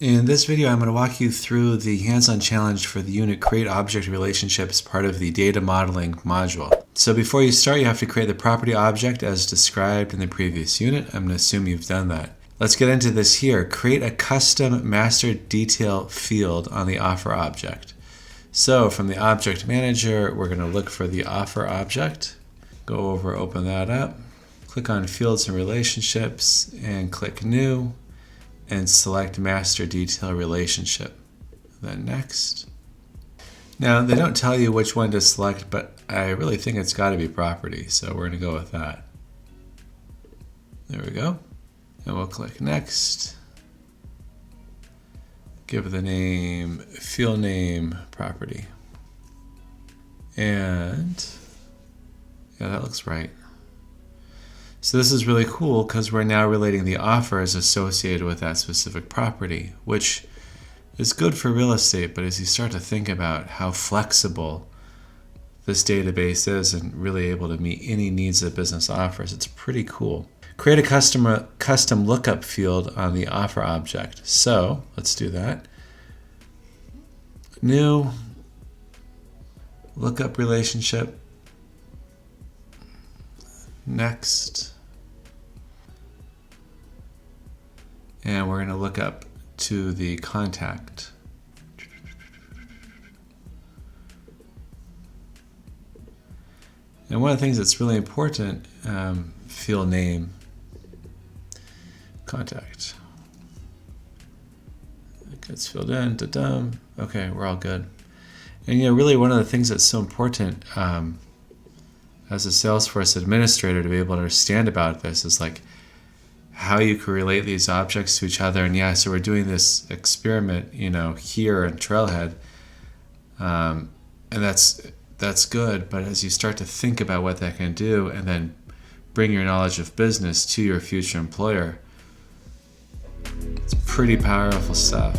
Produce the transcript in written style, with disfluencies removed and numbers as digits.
In this video, I'm going to walk you through the hands-on challenge for the unit Create Object Relationships part of the Data Modeling module. So before you start, you have to create the property object as described in the previous unit. I'm going to assume you've done that. Let's get into this here. Create a custom master detail field on the offer object. So from the object manager, we're going to look for the offer object. Go over, open that up. Click on Fields and Relationships and click New. And select Master Detail Relationship. Then Next. Now, they don't tell you which one to select, but I really think it's got to be Property, so we're going to go with that. There we go. And we'll click Next. Give the name, Field Name, Property. And yeah, that looks right. So this is really cool because we're now relating the offers associated with that specific property, which is good for real estate, but as you start to think about how flexible this database is and really able to meet any needs that business offers, it's pretty cool. Create a custom lookup field on the offer object. So let's do that. New lookup relationship. Next. And we're going to look up to the contact. And one of the things that's really important, field name, contact. It gets filled in, da-dum. Okay, we're all good. And really one of the things that's so important as a Salesforce administrator to be able to understand about this is like how you can relate these objects to each other. And yeah, so we're doing this experiment, here in Trailhead, and that's good. But as you start to think about what that can do, and then bring your knowledge of business to your future employer, it's pretty powerful stuff.